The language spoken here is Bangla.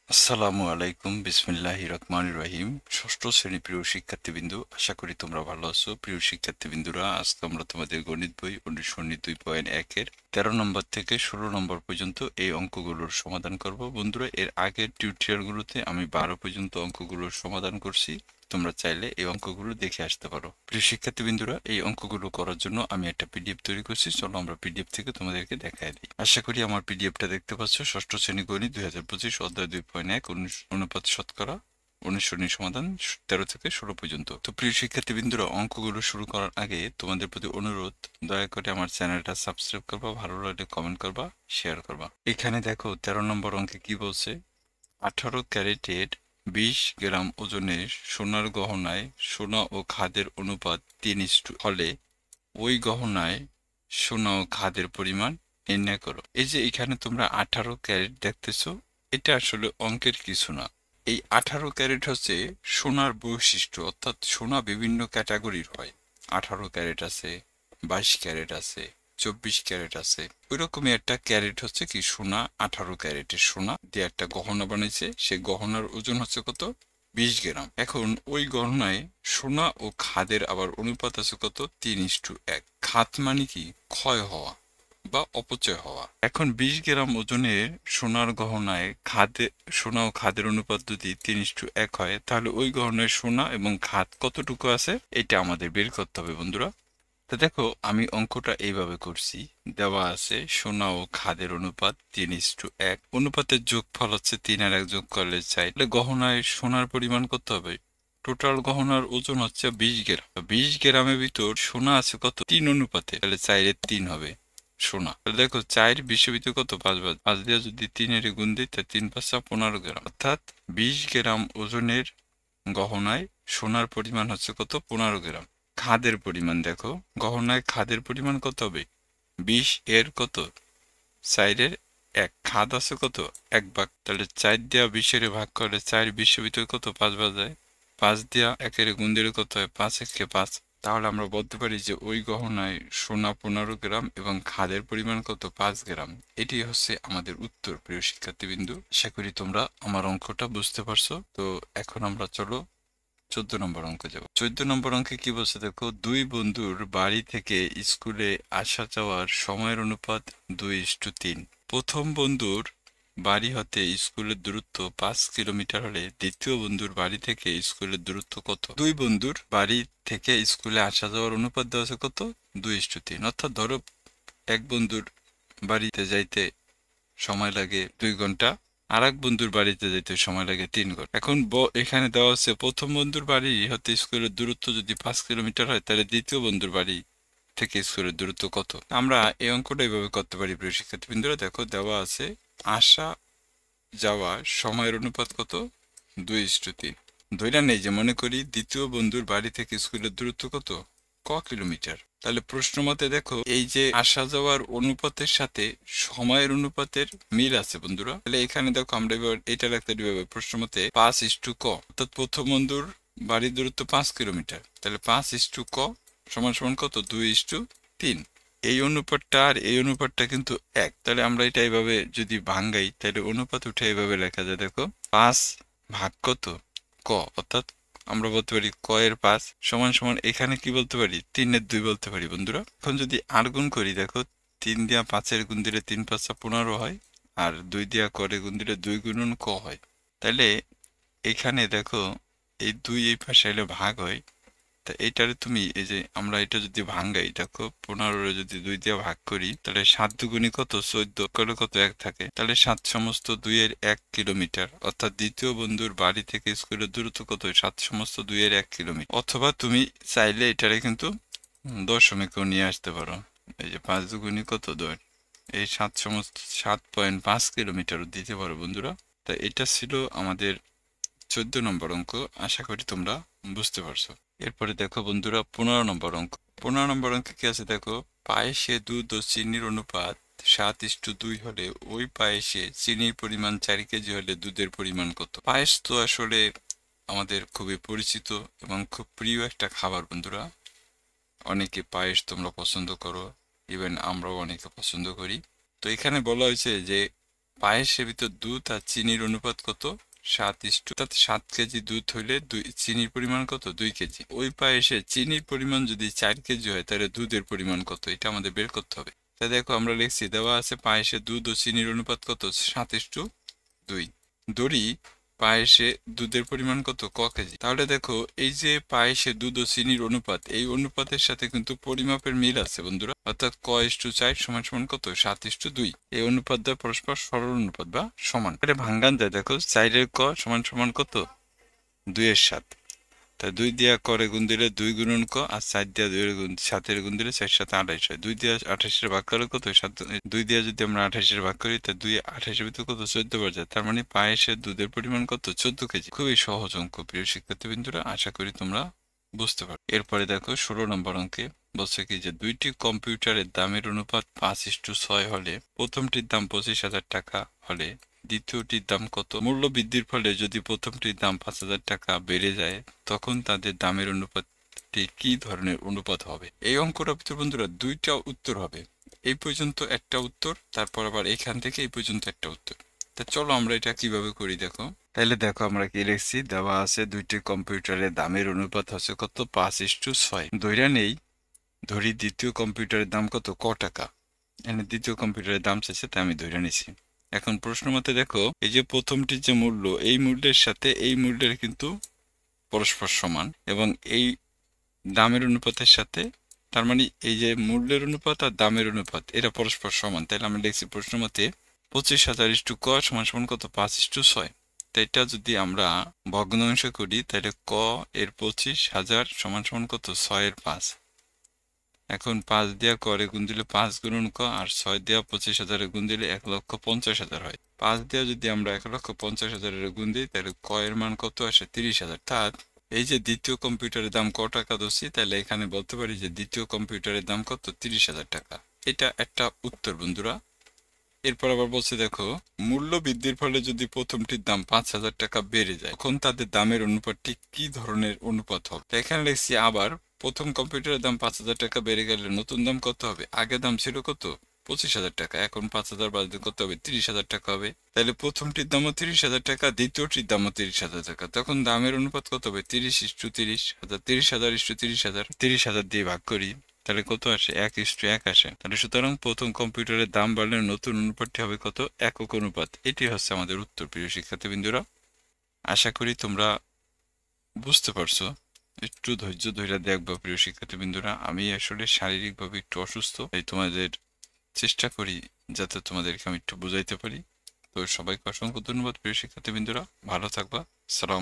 আসসালামু আলাইকুম বিসমিল্লাহির রহমানির রহিম। ষষ্ঠ শ্রেণী প্রিয় শিক্ষার্থীবৃন্দু, আশা করি তোমরা ভালো আছো। প্রিয় শিক্ষার্থীবৃন্দুরা, আজকে আমরা তোমাদের গণিত বই অনুসরণী 2.1-এর 13 নম্বর থেকে 16 নম্বর পর্যন্ত এই অঙ্কগুলোর সমাধান করব। বন্ধুরা, এর আগের টিউটোরিয়ালগুলোতে আমি 12 পর্যন্ত অঙ্কগুলোর সমাধান করছি। তোমরা চাইলে এই অঙ্কগুলো দেখে আসতে পারো। প্রিয় শিক্ষার্থীবৃন্দুরা, এই অঙ্কগুলো করার জন্য আমি একটা পিডিএফ তৈরি করছি। চলো আমরা পিডিএফ থেকে তোমাদেরকে দেখাই দিই। আশা করি আমার পিডিএফটা দেখতে পাচ্ছ। ষষ্ঠ শ্রেণী গণিত 2025 অধ্যায় 2.1 অনুপাত শতকরা অনুসরণী সমাধান 13 থেকে 16 পর্যন্ত। তো প্রিয় শিক্ষার্থীবৃন্দুরা, অঙ্কগুলো শুরু করার আগে তোমাদের প্রতি অনুরোধ, দয়া করে আমার চ্যানেলটা সাবস্ক্রাইব করবা, ভালো লাগলে কমেন্ট করবা, শেয়ার করবা। এখানে দেখো 13 নম্বর অঙ্কে কি বলছে। 18 ক্যারেটের 20 গ্রাম ওজনের সোনার গহনায় সোনা ও খাদের অনুপাত 3:1 হলে ওই গহনায় সোনা ও খাদের পরিমাণ নির্ণয় করো। এই যে এখানে তোমরা 18 ক্যারেট দেখতেছো, এটা আসলে অঙ্কের কিছু না। এই 18 ক্যারেট হচ্ছে সোনার বৈশিষ্ট্য, অর্থাৎ সোনা বিভিন্ন ক্যাটাগরির হয়। 18 ক্যারেট আছে, 22 ক্যারেট আছে, 24 ক্যারেট আছে। ওই রকমই একটা ক্যারেট হচ্ছে কি সোনা। 18 ক্যারেটের সোনা দিয়ে একটা গহনা বানাইছে, সে গহনার ওজন হচ্ছে কত? 20 গ্রাম। এখন ওই গহনায় সোনা ও খাদের আবার অনুপাত আছে কত? 3:1। খাত মানে কি? ক্ষয় হওয়া বা অপচয় হওয়া। এখন 20 গ্রাম ওজনের সোনার গহনায় সোনা ও খাদের অনুপাত যদি 3:1 হয়, তাহলে ওই গহনায় সোনা এবং খাদ কতটুকু আছে এটা আমাদের বের করতে হবে বন্ধুরা। তো দেখো, আমি অঙ্কটা এইভাবে করছি। দেওয়া আছে সোনা ও খাদের অনুপাত 3:1। অনুপাতের যোগফল হচ্ছে 3 আর 1 যোগ করলে 4। তাহলে গহনায় সোনার পরিমাণ কত হবে? টোটাল গহনার ওজন হচ্ছে 20 গ্রাম। 20 গ্রামের ভিতর সোনা আছে কত? 3 অনুপাতে, তাহলে 4-এর 3 হবে সোনা। তাহলে দেখো, 4 20 ভিতর কত? 5 দিয়ে যদি 3-এর গুণ দিই, তাহলে 3×5 15 গ্রাম। অর্থাৎ 20 গ্রাম ওজনের গহনায় সোনার পরিমাণ হচ্ছে কত? 15 গ্রাম। খাদের পরিমাণ দেখো, গহনায় খাদের পরিমাণ কত হবে? 20 এর কত? 4-এর 1। খাদ আছে কত? 1 ভাগ। তাহলে 4 দিয়া 20-এর ভাগ করলে 4 20-এর ভিতরে কত? 5 বাজায়। 5 দিয়া 1-এর গুণ দিলে কত হয়? 5 1 5। তাহলে আমরা বলতে পারি যে ওই গহনায় সোনা 15 গ্রাম এবং খাদের পরিমাণ কত? 5 গ্রাম। এটি হচ্ছে আমাদের উত্তর। প্রিয় শিক্ষার্থীবৃন্দু, আশা করি তোমরা আমার অঙ্কটা বুঝতে পারছো। তো এখন আমরা চলো 14 নম্বর অঙ্কে যাব। 14 নম্বর অঙ্কে কি বলছে দেখো, দুই বন্ধুর বাড়ি থেকে স্কুলে আসা যাওয়ার সময়ের অনুপাত 2:3। প্রথম বন্ধুর বাড়ি হতে স্কুলের দূরত্ব 5 কিলোমিটার হলে দ্বিতীয় বন্ধুর বাড়ি থেকে স্কুলের দূরত্ব কত? দুই বন্ধুর বাড়ি থেকে স্কুলে আসা যাওয়ার অনুপাত দেওয়া আছে কত? 2:3। অর্থাৎ ধরো, এক বন্ধুর বাড়িতে যাইতে সময় লাগে 2 ঘন্টা, আর এক বন্ধুর বাড়িতে যেতে সময় লাগে 3 ঘন্টা। এখন এখানে দেওয়া হচ্ছে প্রথম বন্ধুর বাড়ি হতে স্কুলের দূরত্ব যদি 5 কিলোমিটার হয়, তাহলে দ্বিতীয় বন্ধুর বাড়ি থেকে স্কুলের দূরত্ব কত? আমরা এই অঙ্কটা এইভাবে করতে পারি। প্রিয় শিক্ষার্থীবৃন্দরা, দেখো দেওয়া আছে আসা যাওয়া সময়ের অনুপাত কত? 2:3। ধইরা নেই যে, মনে করি দ্বিতীয় বন্ধুর বাড়ি থেকে স্কুলের দূরত্ব কত? কিলোমিটার। তাহলে প্রশ্ন মতে দেখো, এই যে আসা যাওয়ার অনুপাতের সাথে সময়ের অনুপাতের মিল আছে বন্ধুরা। তাহলে এখানে দেখো, আমরা এবার এটা রাখতে হবে প্রশ্ন মতে 5:ক। অর্থাৎ প্রথম বন্ধুর বাড়ির দূরত্ব 5 কিলোমিটার, তাহলে 5:ক সমান সমান কত? 2:3। এই অনুপাতটা আর এই অনুপাতটা কিন্তু এক। তাহলে আমরা এটা এইভাবে যদি ভাঙ্গাই, তাহলে অনুপাত উঠে এইভাবে লেখা যায়। দেখো, 5 ভাগ কত? ক। অর্থাৎ আমরা বলতে পারি ক এর 5 সমান সমান, এখানে কি বলতে পারি? 3-এর 2 বলতে পারি বন্ধুরা। এখন যদি আর গুণ করি, দেখো 3 দিয়া 5-এর গুণ দিলে 3×5 15 হয়, আর 2 দিয়া করে গুণ দিলে 2 গুণন ক হয়। তাহলে এখানে দেখো, এই 2 এই পাশে এলে ভাগ হয়। তা এইটারে তুমি এই যে আমরা এটা যদি ভাঙ্গাই, দেখো 15 যদি 2 দিয়ে ভাগ করি, তাহলে 7 দুগুণী কত? 14 করলে কত? 1 থাকে। তাহলে 7 সমস্ত 2 এর 1 কিলোমিটার। অর্থাৎ দ্বিতীয় বন্ধুর বাড়ি থেকে স্কুলের দূরত্ব কত? 7 সমস্ত 2 এর 1 কিলোমিটার। অথবা তুমি চাইলে এটারে কিন্তু দশমিকেও নিয়ে আসতে পারো। এই যে 5 দুগুণী কত? 10। এই 7 সমস্ত 7.5 কিলোমিটার দিতে পারো বন্ধুরা। তা এটা ছিল আমাদের 14 নম্বর অঙ্ক। আশা করি তোমরা বুঝতে পারছো। এরপরে দেখো বন্ধুরা, 15 নম্বর অঙ্ক। 15 নম্বর অঙ্কে কি আছে দেখো, পায়েসে দুধ ও চিনির অনুপাত 7:2 হলে ওই পায়েসে চিনির পরিমাণ 4 কেজি হলে দুধের পরিমাণ কত? পায়েস তো আসলে আমাদের খুবই পরিচিত এবং খুব প্রিয় একটা খাবার বন্ধুরা। অনেকে পায়েস তোমরা পছন্দ করো, ইভেন আমরাও অনেকে পছন্দ করি। তো এখানে বলা হয়েছে যে পায়েসের ভিতর দুধ আর চিনির অনুপাত কত? 7:, অর্থাৎ 7 কেজি দুধ হইলে চিনির পরিমাণ কত? 2 কেজি। ওই পায়েসে চিনির পরিমাণ যদি 4 কেজি হয় তাহলে দুধের পরিমাণ কত? এটা আমাদের বের করতে হবে। তাই দেখো আমরা লিখছি, দেওয়া আছে পায়েসে দুধ ও চিনির অনুপাত কত? 7:2। ধরি পায়েসে দুধের পরিমাণ কত? ক কেজি। তাহলে দেখো এই যে পায়েসে দুধ ও চিনির অনুপাত, এই অনুপাতের সাথে কিন্তু পরিমাপের মিল আছে বন্ধুরা, অর্থাৎ ক:4 সমান সমান কত? 7:2। এই অনুপাত দ্বয় পরস্পর সরল অনুপাত বা সমান। এটা ভাঙ্গান যায়, দেখো 4-এর ক সমান সমান কত? 2-এর 7। তা 2 দিয়া করে গুণ দিলে 2 গুণন ক, আর 4 দিয়া 7-এর গুণ দিলে 4-7 28 হয়। 2 দিয়া 28-এর ভাগ করলে কত? 2 দিয়া যদি আমরা 28-এর ভাগ করি তা 2 28-এর ভিতরে কত? 14 বার যায়। তার মানে পায়েসের দুধের পরিমাণ কত? 14 কেজি। খুবই সহজ অঙ্ক প্রিয় শিক্ষার্থীবৃন্দরা, আশা করি তোমরা বুঝতে পারো। এরপরে দেখো 16 নম্বর অঙ্কে বলছে কি যে দুইটি কম্পিউটারের দামের অনুপাত 5:6 হলে প্রথমটির দাম 25,000 টাকা হলে দ্বিতীয়টির দাম কত? মূল্য বৃদ্ধির ফলে যদি প্রথমটির দাম 5,000 টাকা বেড়ে যায় তখন তাদের দামের অনুপাতটি কি ধরনের অনুপাত হবে? এই অঙ্কটা বন্ধুরা দুইটা উত্তর হবে। এই পর্যন্ত একটা উত্তর, তারপর আবার এখান থেকে এই পর্যন্ত একটা উত্তর। তা চলো আমরা এটা কিভাবে করি দেখো। তাইলে দেখো আমরা কি লিখছি, দেওয়া আছে দুইটি কম্পিউটারের দামের অনুপাত হচ্ছে কত? 5:6। ধরি দ্বিতীয় কম্পিউটারের দাম কত? ক টাকা। এখানে দ্বিতীয় কম্পিউটারের দাম চাইছে, তাই আমি ধরে নিছি। এখন প্রশ্ন মতে দেখো এই যে প্রথমটির যে মূল্য, এই মূল্যের সাথে এই মূল্যের কিন্তু পরস্পর সমান, এবং এই দামের অনুপাতের সাথে, তার মানে এই যে মূল্যের অনুপাত আর দামের অনুপাত এটা পরস্পর সমান। তাইলে আমি লিখছি প্রশ্ন মতে 25,000 ক সমান সমান কত? 5:6। তো এটা যদি আমরা ভগ্নাংশ করি তাহলে ক এর 25,000 সমান সমান কত? 6-এর 5। এখন 5 দিয়া করে গুণ দিলে 5 গুণন ক, আর 6 দিয়া 25,000 গুণ দিলে 1,50,000 হয়। 5 দিয়া যদি আমরা 1,50,000 গুণ দিই তাহলে ক এর মান কত আসে? 30,000। অর্থাৎ এই যে দ্বিতীয় কম্পিউটারের দাম ক টাকা ধরছি, তাহলে এখানে বলতে পারি যে দ্বিতীয় কম্পিউটারের দাম কত? 30,000 টাকা। এটা একটা উত্তর বন্ধুরা। এরপর আবার বলছে দেখো মূল্য বৃদ্ধির ফলে যদি প্রথমটির দাম 5,000 টাকা বেড়ে যায় তখন তাদের দামের অনুপাতটি কি ধরনের অনুপাত হবে? এখানে লিখছি আবার প্রথম কম্পিউটারের দাম 5,000 টাকা বেড়ে গেলে নতুন দাম কত হবে? আগে দাম ছিল কত? 25,000 টাকা। এখন 5,000 বাদ দিয়ে কত হবে? 30,000 টাকা হবে। তাহলে প্রথমটির দামও 30,000 টাকা, দ্বিতীয়টির দামও 30,000 টাকা। তখন দামের অনুপাত কত হবে? 30:30,000। 30,000:30,000, 30,000 দিয়ে ভাগ করি তাহলে কত আসে? 1:1 আসে। তাহলে সুতরাং প্রথম কম্পিউটারের দাম বাড়লে নতুন অনুপাতটি হবে কত? একক অনুপাত। এটি হচ্ছে আমাদের উত্তর প্রিয় শিক্ষার্থীবৃন্দরা। আশা করি তোমরা বুঝতে পারছো। একটু ধৈর্য ধরে দেখবা প্রিয় শিক্ষার্থীবৃন্দরা, আমি আসলে শারীরিকভাবে একটু অসুস্থ, তাই তোমাদের চেষ্টা করি যাতে তোমাদেরকে আমি একটু বুঝাইতে পারি। তো সবাইকে অসংখ্য ধন্যবাদ প্রিয় শিক্ষার্থীবৃন্দরা, ভালো থাকবা। সালাম।